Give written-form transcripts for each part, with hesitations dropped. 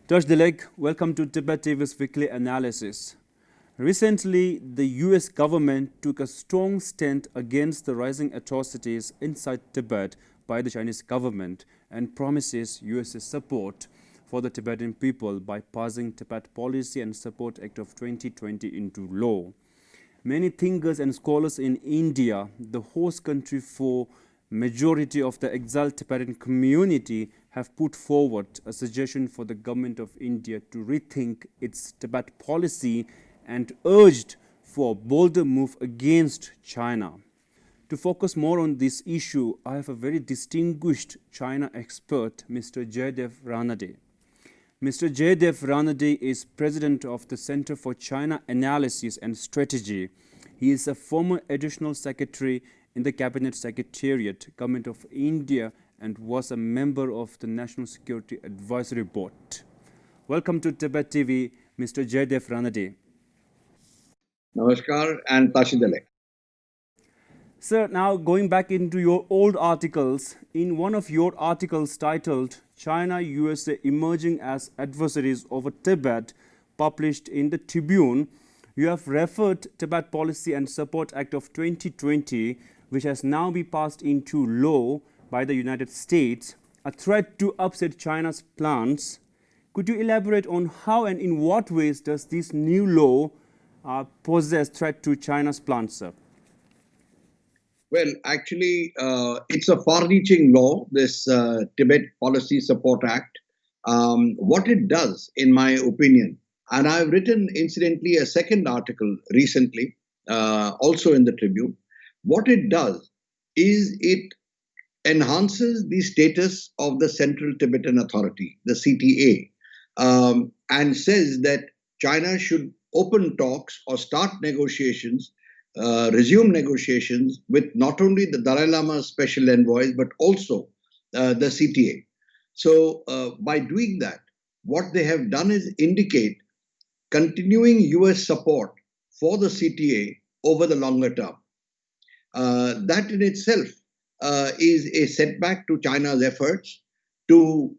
Dalai, welcome to Tibetv's weekly analysis. Recently, the US government took a strong stand against the rising atrocities inside Tibet by the Chinese government and promises US's support for the Tibetan people by passing Tibet Policy and Support Act of 2020 into law. Many thinkers and scholars in India, the host country for majority of the exiled Tibetan community, have put forward a suggestion for the government of India to rethink its Tibet policy and urged for a bolder move against China. To focus more on this issue, I have a very distinguished China expert, Mr. Jaydev Ranade. Mr. Jaydev Ranade is president of the Center for China Analysis and Strategy. He is a former additional secretary in the Cabinet Secretariat, Government of India, and was a member of the National Security Advisory Board. Welcome to Tibettv, Mr. Jaydev Ranade. Namaskar and Dalai. Sir, now going back into your old articles, in one of your articles titled China USA Emerging as Adversaries over Tibet, published in the Tribune, you have referred Tibet Policy and Support Act of 2020, which has now been passed into law by the United States, a threat to upset China's plans. Could you elaborate on how and in what ways does this new law pose a threat to China's plans, sir? Well, actually, it's a far-reaching law, this Tibet Policy Support Act. What it does, in my opinion, and I've written, incidentally, a second article recently, also in the Tribune. What it does is it enhances the status of the Central Tibetan Authority, the CTA, and says that China should open talks or start negotiations, resume negotiations with not only the Dalai Lama special envoys, but also the CTA. So by doing that, what they have done is indicate continuing US support for the CTA over the longer term. That in itself is a setback to China's efforts to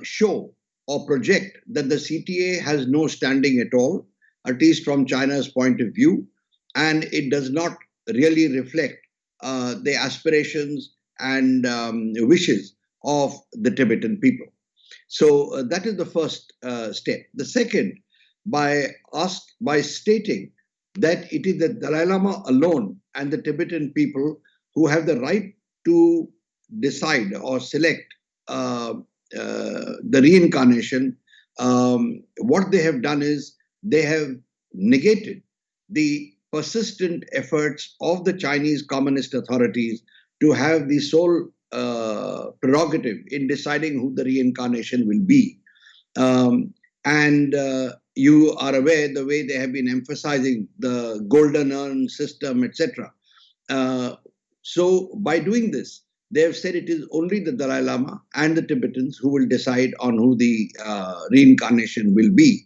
show or project that the CTA has no standing at all, at least from China's point of view, and it does not really reflect the aspirations and wishes of the Tibetan people. So that is the first step. The second, by stating that it is the Dalai Lama alone and the Tibetan people who have the right to decide or select the reincarnation, what they have done is they have negated the persistent efforts of the Chinese Communist authorities to have the sole prerogative in deciding who the reincarnation will be. You are aware the way they have been emphasizing the golden urn system, etc. So by doing this, they have said it is only the Dalai Lama and the Tibetans who will decide on who the reincarnation will be.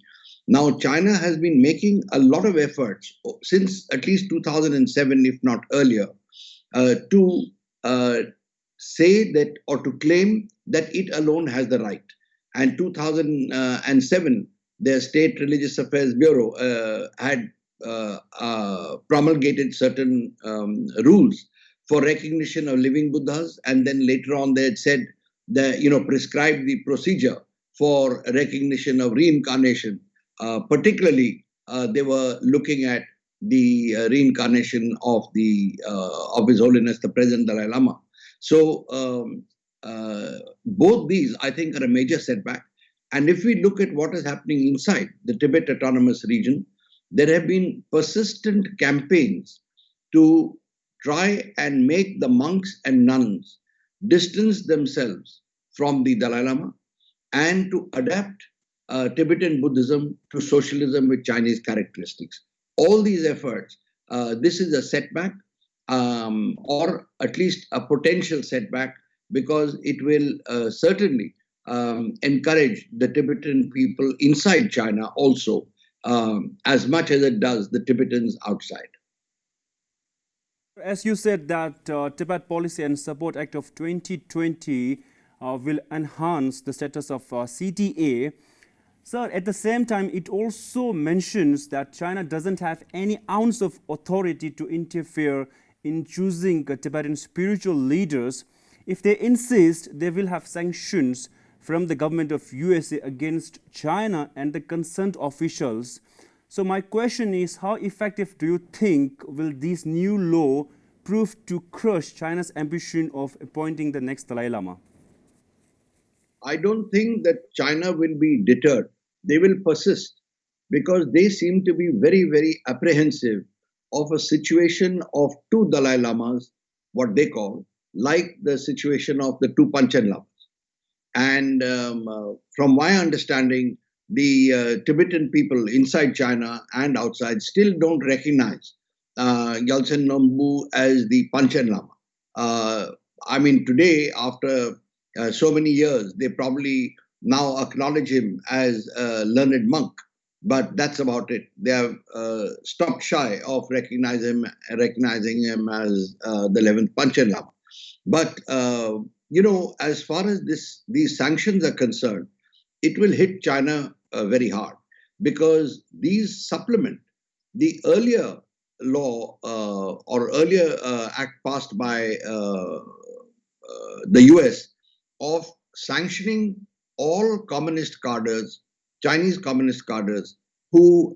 Now, China has been making a lot of efforts since at least 2007, if not earlier, to say that or to claim that it alone has the right. And 2007, their State Religious Affairs Bureau had promulgated certain rules for recognition of living Buddhas, and then later on they had said that, prescribed the procedure for recognition of reincarnation. Particularly, they were looking at the reincarnation of His Holiness the Present Dalai Lama. So both these, I think, are a major setback. And if we look at what is happening inside the Tibet Autonomous Region, there have been persistent campaigns to try and make the monks and nuns distance themselves from the Dalai Lama and to adapt Tibetan Buddhism to socialism with Chinese characteristics. All these efforts, this is a setback or at least a potential setback, because it will certainly encourage the Tibetan people inside China also, as much as it does the Tibetans outside. As you said that Tibet Policy and Support Act of 2020 will enhance the status of CTA. So at the same time, it also mentions that China doesn't have any ounce of authority to interfere in choosing Tibetan spiritual leaders. If they insist, they will have sanctions from the government of USA against China and the concerned officials. So my question is, how effective do you think will this new law prove to crush China's ambition of appointing the next Dalai Lama? I don't think that China will be deterred. They will persist because they seem to be very, very apprehensive of a situation of two Dalai Lamas, what they call, like the situation of the two Panchen Lamas. And from my understanding, the Tibetan people inside China and outside still don't recognize Yaltsen Nombu as the Panchen Lama. Uh, I mean, today, after so many years, they probably now acknowledge him as a learned monk, but that's about it. They have stopped shy of recognizing him as the 11th Panchen Lama. But as far as these sanctions are concerned, it will hit China very hard because these supplement the earlier law or earlier act passed by the US of sanctioning all communist cadres, Chinese communist cadres, who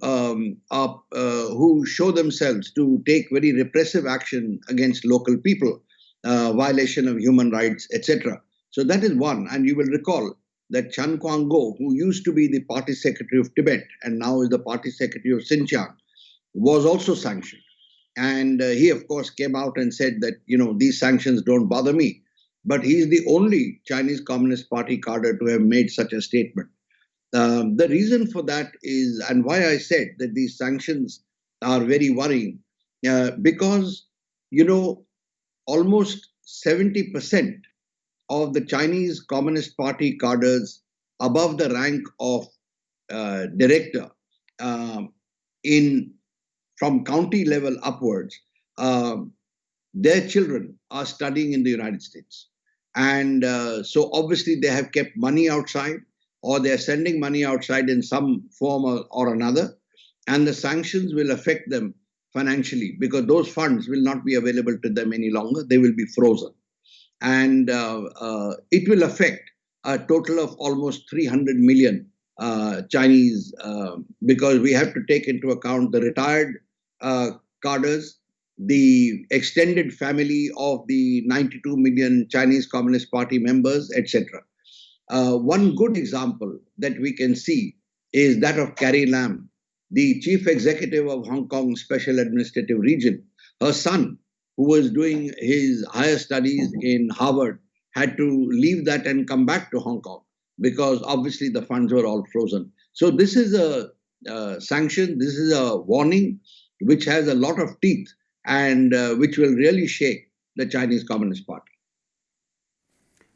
show themselves to take very repressive action against local people, violation of human rights, etc. So that is one. And you will recall that Chan Kwang-go, who used to be the party secretary of Tibet and now is the party secretary of Xinjiang, was also sanctioned. And he, of course, came out and said that, these sanctions don't bother me. But he is the only Chinese Communist Party cadre to have made such a statement. The reason for that is, and why I said that these sanctions are very worrying, because, almost 70% of the Chinese Communist Party cadres above the rank of director in from county level upwards, their children are studying in the United States. And so obviously they have kept money outside or they're sending money outside in some form or another. And the sanctions will affect them financially because those funds will not be available to them any longer. They will be frozen. And it will affect a total of almost 300 million Chinese because we have to take into account the retired cadres, the extended family of the 92 million Chinese Communist Party members, etc. One good example that we can see is that of Carrie Lam, the chief executive of Hong Kong Special Administrative Region. Her son, who was doing his higher studies in Harvard, had to leave that and come back to Hong Kong because obviously the funds were all frozen. So this is a sanction, this is a warning which has a lot of teeth and which will really shake the Chinese Communist Party.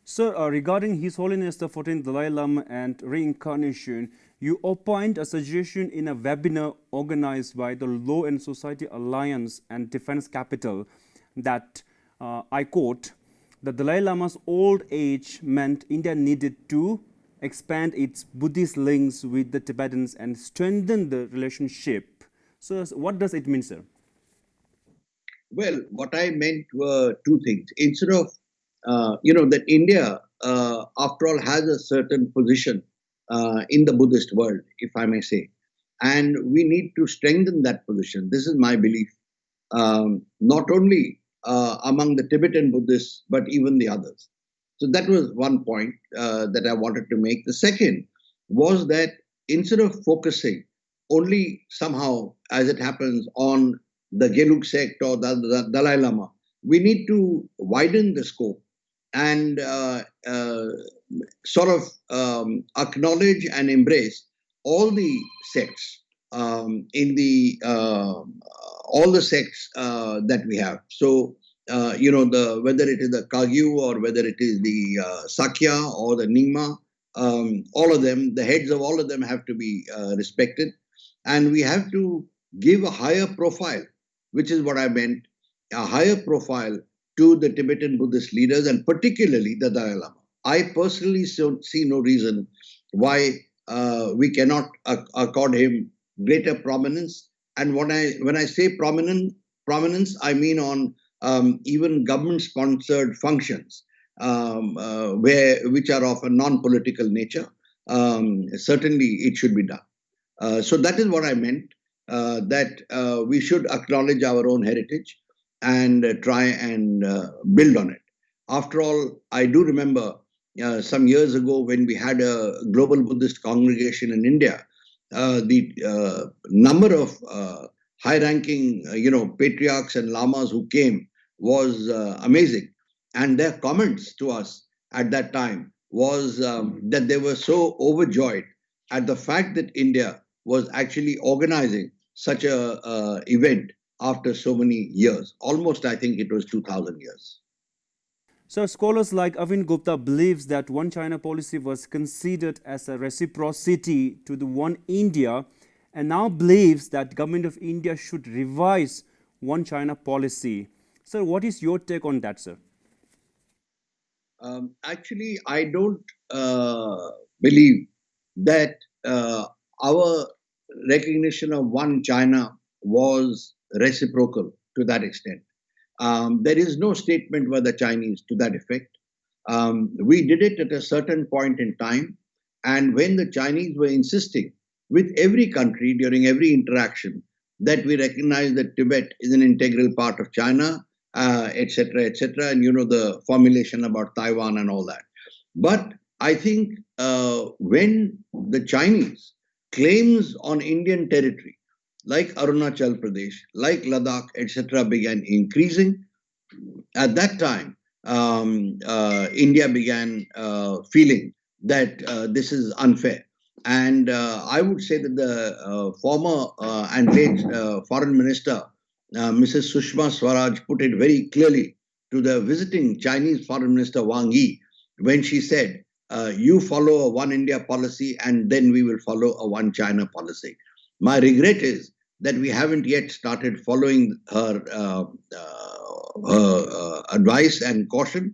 Sir, regarding His Holiness the 14th Dalai Lama and reincarnation, you opined a suggestion in a webinar organized by the Law and Society Alliance and Defense Capital that, I quote, the Dalai Lama's old age meant India needed to expand its Buddhist links with the Tibetans and strengthen the relationship. So what does it mean, sir? Well, what I meant were two things. Instead of, that India, after all, has a certain position in the Buddhist world, if I may say. And we need to strengthen that position. This is my belief. Not only among the Tibetan Buddhists, but even the others. So that was one point that I wanted to make. The second was that instead of focusing only somehow, as it happens, on the Gelug sect or the Dalai Lama, we need to widen the scope and sort of acknowledge and embrace all the sects in the all the sects that we have. So whether it is the Kagyu or whether it is the Sakya or the Nyingma, all of them, the heads of all of them have to be respected, and we have to give a higher profile, which is what I meant, a higher profile to the Tibetan Buddhist leaders and particularly the Dalai Lama. I personally see no reason why we cannot accord him greater prominence. And when I say prominence, I mean on even government-sponsored functions, which are of a non-political nature. Certainly, it should be done. So that is what I meant. That we should acknowledge our own heritage and try and build on it. After all, I do remember some years ago when we had a global Buddhist congregation in India, the number of high-ranking, patriarchs and lamas who came was amazing, and their comments to us at that time was that they were so overjoyed at the fact that India was actually organizing such a event after so many years. Almost, I think it was 2,000 years. So scholars like Avin Gupta believes that One China policy was considered as a reciprocity to the One India, and now believes that Government of India should revise One China policy. Sir, what is your take on that, sir? Actually, I don't believe that our recognition of One China was reciprocal to that extent. There is no statement by the Chinese to that effect. We did it at a certain point in time, and when the Chinese were insisting with every country during every interaction that we recognize that Tibet is an integral part of China, etc., etc., and the formulation about Taiwan and all that. But I think when the Chinese claims on Indian territory, like Arunachal Pradesh, like Ladakh, etc., began increasing, at that time, India began feeling that this is unfair. And I would say that the former and late foreign minister, Mrs. Sushma Swaraj, put it very clearly to the visiting Chinese foreign minister Wang Yi when she said, you follow a One India policy and then we will follow a One China policy. My regret is that we haven't yet started following her advice and caution.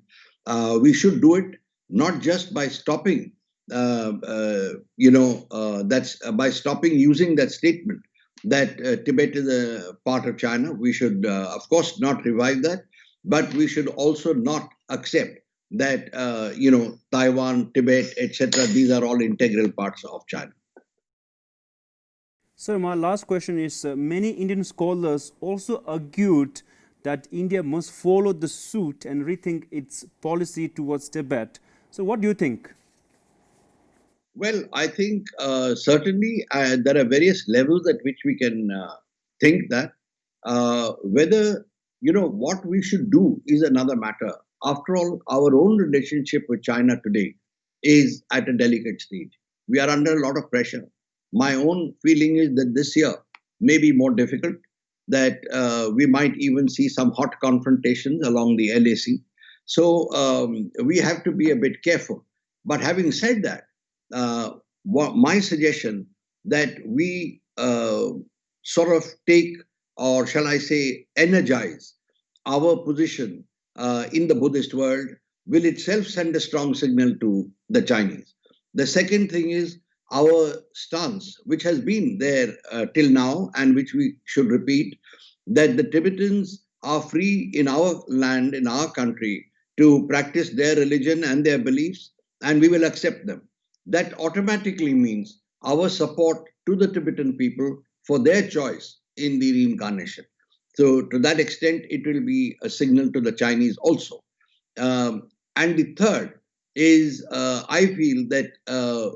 We should do it not just by stopping, that's by stopping using that statement that Tibet is a part of China. We should, of course, not revive that, but we should also not accept that, Taiwan, Tibet, etc., these are all integral parts of China. Sir, my last question is, many Indian scholars also argued that India must follow the suit and rethink its policy towards Tibet. So what do you think? Well, I think certainly there are various levels at which we can think that. Whether, what we should do is another matter. After all, our own relationship with China today is at a delicate stage. We are under a lot of pressure. My own feeling is that this year may be more difficult, that we might even see some hot confrontations along the LAC. So we have to be a bit careful. But having said that, my suggestion that we sort of take, or shall I say, energize our position in the Buddhist world will itself send a strong signal to the Chinese. The second thing is our stance, which has been there till now and which we should repeat, that the Tibetans are free in our land, in our country, to practice their religion and their beliefs, and we will accept them. That automatically means our support to the Tibetan people for their choice in the reincarnation. So to that extent, it will be a signal to the Chinese also. And the third is, I feel that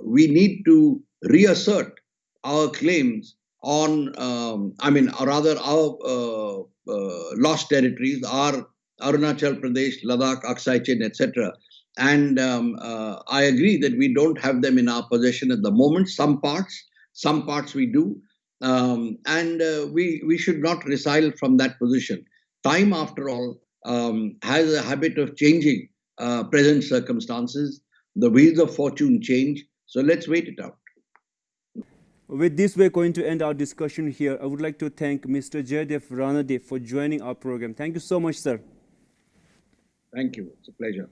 we need to reassert our claims on, or rather our lost territories, our Arunachal Pradesh, Ladakh, Aksai Chin, etc. And I agree that we don't have them in our possession at the moment. Some parts we do. And we should not resile from that position. Time, after all, has a habit of changing present circumstances. The wheels of fortune change. So let's wait it out. With this, we're going to end our discussion here. I would like to thank Mr. Jaydev Ranade for joining our program. Thank you so much, sir. Thank you. It's a pleasure.